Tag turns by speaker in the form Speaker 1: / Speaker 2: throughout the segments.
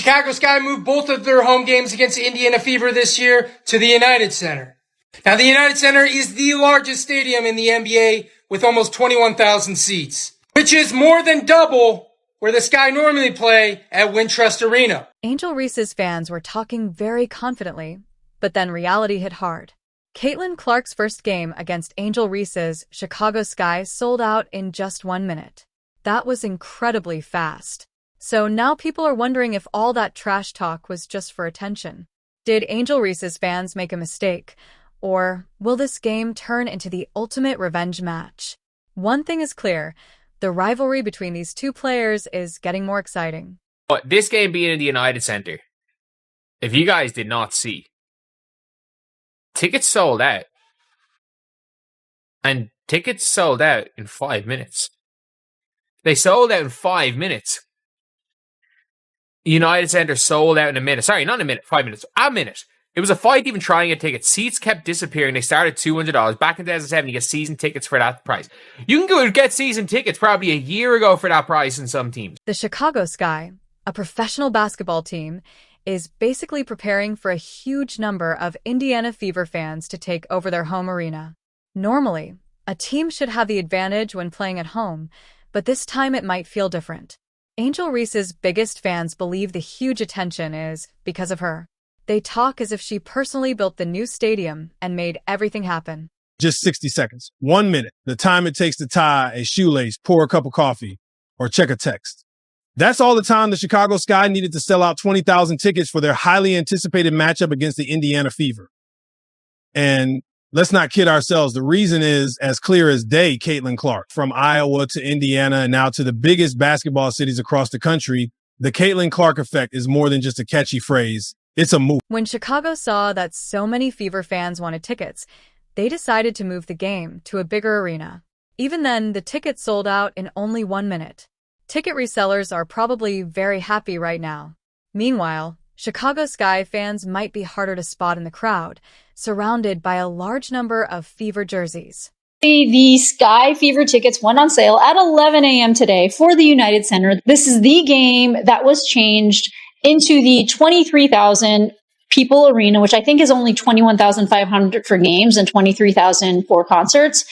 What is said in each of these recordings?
Speaker 1: Chicago Sky moved both of their home games against Indiana Fever this year to the United Center. Now, the United Center is the largest stadium in the NBA with almost 21,000 seats, which is more than double where the Sky normally play at Wintrust Arena.
Speaker 2: Angel Reese's fans were talking very confidently, but then reality hit hard. Caitlin Clark's first game against Angel Reese's Chicago Sky sold out in just 1 minute. That was incredibly fast. So now people are wondering if all that trash talk was just for attention. Did Angel Reese's fans make a mistake? Or will this game turn into the ultimate revenge match? One thing is clear, the rivalry between these two players is getting more exciting.
Speaker 3: But this game being in the United Center, if you guys did not see, tickets sold out. And tickets sold out in 5 minutes. They sold out in 5 minutes. United Center sold out in a minute. Sorry, not in a minute, 5 minutes. A minute. It was a fight even trying to get tickets. Seats kept disappearing. They started at $200. Back in 2007, you get season tickets for that price. You can go get season tickets probably a year ago for that price in some teams.
Speaker 2: The Chicago Sky, a professional basketball team, is basically preparing for a huge number of Indiana Fever fans to take over their home arena. Normally, a team should have the advantage when playing at home, but this time it might feel different. Angel Reese's biggest fans believe the huge attention is because of her. They talk as if she personally built the new stadium and made everything happen.
Speaker 4: Just 60 seconds, 1 minute, the time it takes to tie a shoelace, pour a cup of coffee, or check a text. That's all the time the Chicago Sky needed to sell out 20,000 tickets for their highly anticipated matchup against the Indiana Fever. And let's not kid ourselves. The reason is as clear as day. Caitlin Clark, from Iowa to Indiana and now to the biggest basketball cities across the country. The Caitlin Clark effect is more than just a catchy phrase. It's a move.
Speaker 2: When Chicago saw that so many Fever fans wanted tickets, they decided to move the game to a bigger arena. Even then, the tickets sold out in only 1 minute. Ticket resellers are probably very happy right now. Meanwhile, Chicago Sky fans might be harder to spot in the crowd, surrounded by a large number of Fever jerseys.
Speaker 5: The Sky Fever tickets went on sale at 11 a.m. today for the United Center. This is the game that was changed into the 23,000 people arena, which I think is only 21,500 for games and 23,000 for concerts.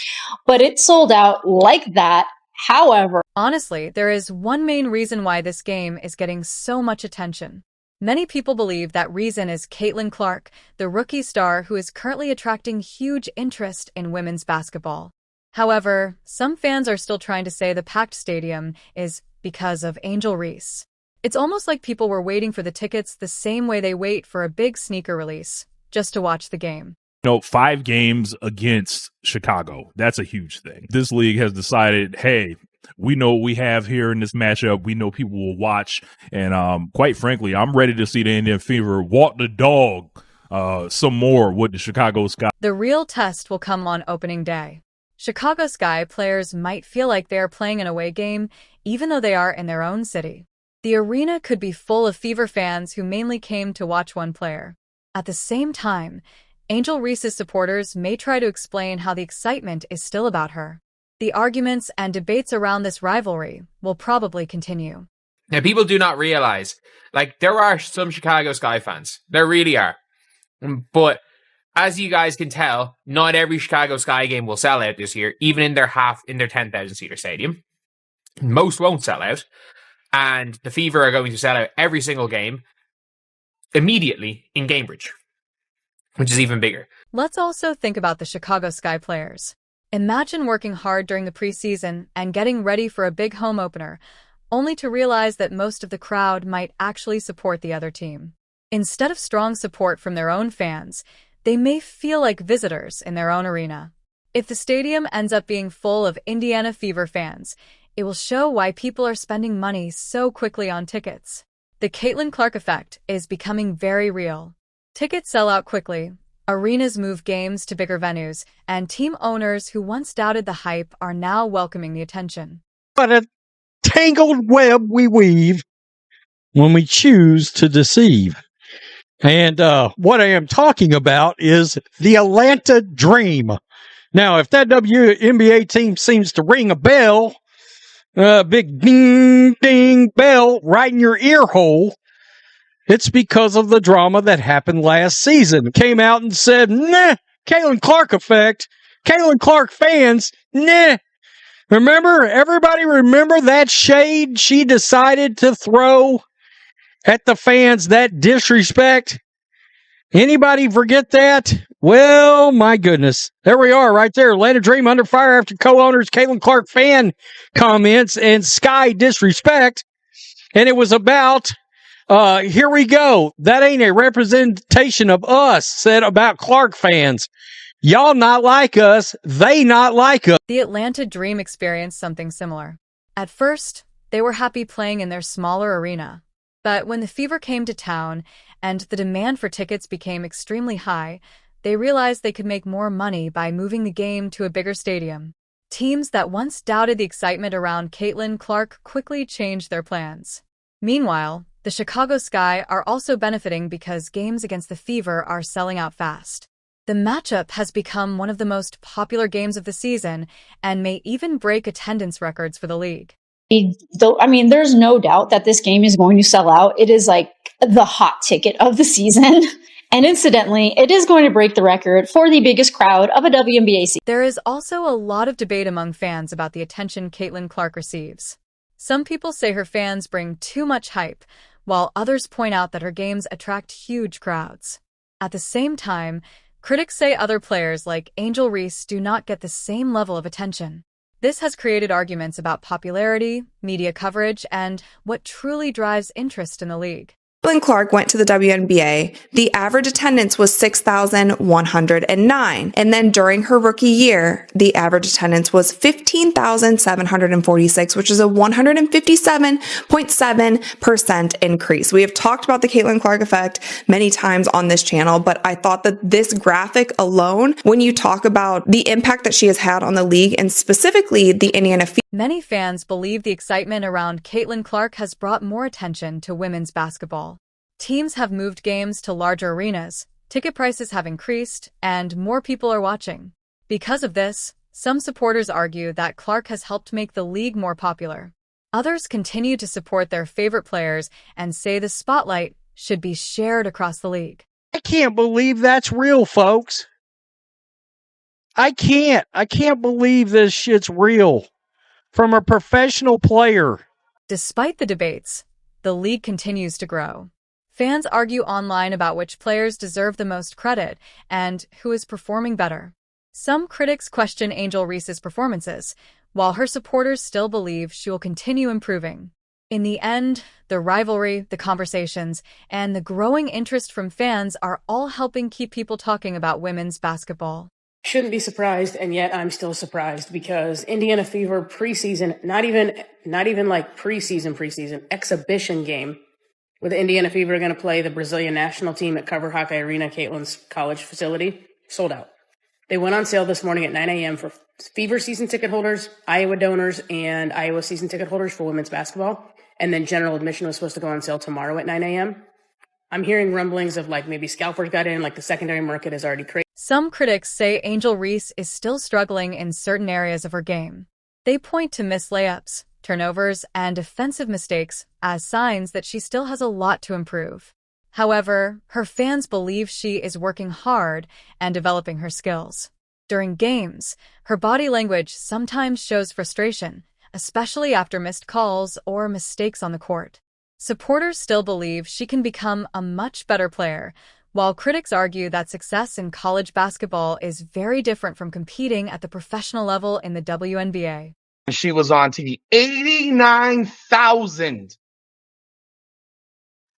Speaker 5: But it sold out like that. However,
Speaker 2: honestly, there is one main reason why this game is getting so much attention. Many people believe that reason is Caitlin Clark, the rookie star who is currently attracting huge interest in women's basketball. However, some fans are still trying to say the packed stadium is because of Angel Reese. It's almost like people were waiting for the tickets the same way they wait for a big sneaker release, just to watch the game.
Speaker 6: 5 games against Chicago. That's a huge thing. This league has decided, hey, we know what we have here in this matchup. We know people will watch. And quite frankly, I'm ready to see the Indian Fever walk the dog some more with the Chicago Sky.
Speaker 2: The real test will come on opening day. Chicago Sky players might feel like they are playing an away game, even though they are in their own city. The arena could be full of Fever fans who mainly came to watch one player. At the same time, Angel Reese's supporters may try to explain how the excitement is still about her. The arguments and debates around this rivalry will probably continue.
Speaker 3: Now, people do not realize, there are some Chicago Sky fans. There really are. But as you guys can tell, not every Chicago Sky game will sell out this year, even in their 10,000 seater stadium. Most won't sell out. And the Fever are going to sell out every single game immediately in Cambridge, which is even bigger.
Speaker 2: Let's also think about the Chicago Sky players. Imagine working hard during the preseason and getting ready for a big home opener, only to realize that most of the crowd might actually support the other team. Instead of strong support from their own fans, they may feel like visitors in their own arena. If the stadium ends up being full of Indiana Fever fans, it will show why people are spending money so quickly on tickets. The Caitlin Clark effect is becoming very real. Tickets sell out quickly, arenas move games to bigger venues, and team owners who once doubted the hype are now welcoming the attention.
Speaker 7: What a tangled web we weave when we choose to deceive. And what I am talking about is the Atlanta Dream. Now, if that WNBA team seems to ring a bell, big ding, ding bell right in your ear hole, It's because of the drama that happened last season. Came out and said, nah, Caitlin Clark effect. Caitlin Clark fans, nah. Remember, everybody remember that shade she decided to throw at the fans, that disrespect? Anybody forget that? Well, my goodness. There we are right there. Atlanta Dream under fire after co-owners Caitlin Clark fan comments and Sky disrespect. And it was about, here we go. That ain't a representation of us, said about Clark fans. Y'all not like us. They not like us.
Speaker 2: The Atlanta Dream experienced something similar. At first, they were happy playing in their smaller arena. But when the Fever came to town and the demand for tickets became extremely high, they realized they could make more money by moving the game to a bigger stadium. Teams that once doubted the excitement around Caitlin Clark quickly changed their plans. Meanwhile, the Chicago Sky are also benefiting because games against the Fever are selling out fast. The matchup has become one of the most popular games of the season and may even break attendance records for the league.
Speaker 5: There's no doubt that this game is going to sell out. It is like the hot ticket of the season. And incidentally, it is going to break the record for the biggest crowd of a WNBA season.
Speaker 2: There is also a lot of debate among fans about the attention Caitlin Clark receives. Some people say her fans bring too much hype, while others point out that her games attract huge crowds. At the same time, critics say other players like Angel Reese do not get the same level of attention. This has created arguments about popularity, media coverage, and what truly drives interest in the league.
Speaker 8: Caitlin Clark went to the WNBA, the average attendance was 6,109. And then during her rookie year, the average attendance was 15,746, which is a 157.7% increase. We have talked about the Caitlin Clark effect many times on this channel, but I thought that this graphic alone, when you talk about the impact that she has had on the league and specifically the Indiana Fever.
Speaker 2: Many fans believe the excitement around Caitlin Clark has brought more attention to women's basketball. Teams have moved games to larger arenas, ticket prices have increased, and more people are watching. Because of this, some supporters argue that Clark has helped make the league more popular. Others continue to support their favorite players and say the spotlight should be shared across the league.
Speaker 7: I can't believe that's real, folks. I can't believe this shit's real. From a professional player.
Speaker 2: Despite the debates, the league continues to grow. Fans argue online about which players deserve the most credit and who is performing better. Some critics question Angel Reese's performances, while her supporters still believe she will continue improving. In the end, the rivalry, the conversations, and the growing interest from fans are all helping keep people talking about women's basketball.
Speaker 9: Shouldn't be surprised, and yet I'm still surprised because Indiana Fever preseason, not even like preseason, exhibition game where the Indiana Fever are going to play the Brazilian national team at Cover Hawkeye Arena, Caitlin's college facility, sold out. They went on sale this morning at 9 a.m. for Fever season ticket holders, Iowa donors, and Iowa season ticket holders for women's basketball. And then general admission was supposed to go on sale tomorrow at 9 a.m. I'm hearing rumblings of like maybe scalpers got in, like the secondary market is already crazy.
Speaker 2: Some critics say Angel Reese is still struggling in certain areas of her game. They point to missed layups, turnovers, and defensive mistakes as signs that she still has a lot to improve. However, her fans believe she is working hard and developing her skills. During games, her body language sometimes shows frustration, especially after missed calls or mistakes on the court. Supporters still believe she can become a much better player, while critics argue that success in college basketball is very different from competing at the professional level in the WNBA.
Speaker 10: She was on TV. 89,000.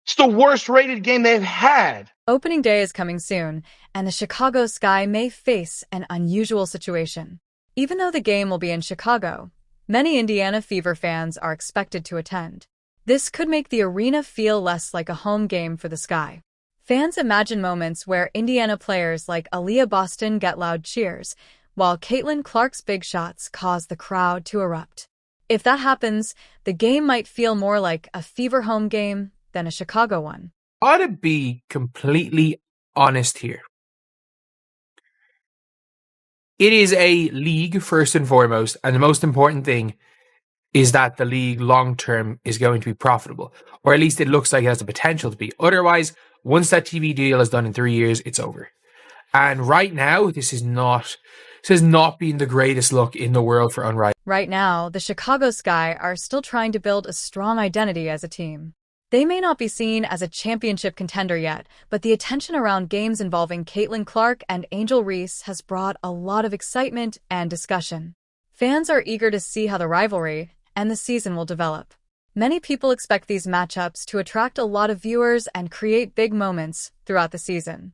Speaker 10: It's the worst rated game they've had.
Speaker 2: Opening day is coming soon, and the Chicago Sky may face an unusual situation. Even though the game will be in Chicago, many Indiana Fever fans are expected to attend. This could make the arena feel less like a home game for the Sky. Fans imagine moments where Indiana players like Aaliyah Boston get loud cheers, while Caitlin Clark's big shots cause the crowd to erupt. If that happens, the game might feel more like a Fever home game than a Chicago one.
Speaker 3: I ought to be completely honest here. It is a league, first and foremost, and the most important thing is that the league long term is going to be profitable, or at least it looks like it has the potential to be. Otherwise, once that TV deal is done in 3 years, it's over. And right now, this has not been the greatest look in the world for Unrivaled.
Speaker 2: Right now, the Chicago Sky are still trying to build a strong identity as a team. They may not be seen as a championship contender yet, but the attention around games involving Caitlin Clark and Angel Reese has brought a lot of excitement and discussion. Fans are eager to see how the rivalry and the season will develop. Many people expect these matchups to attract a lot of viewers and create big moments throughout the season.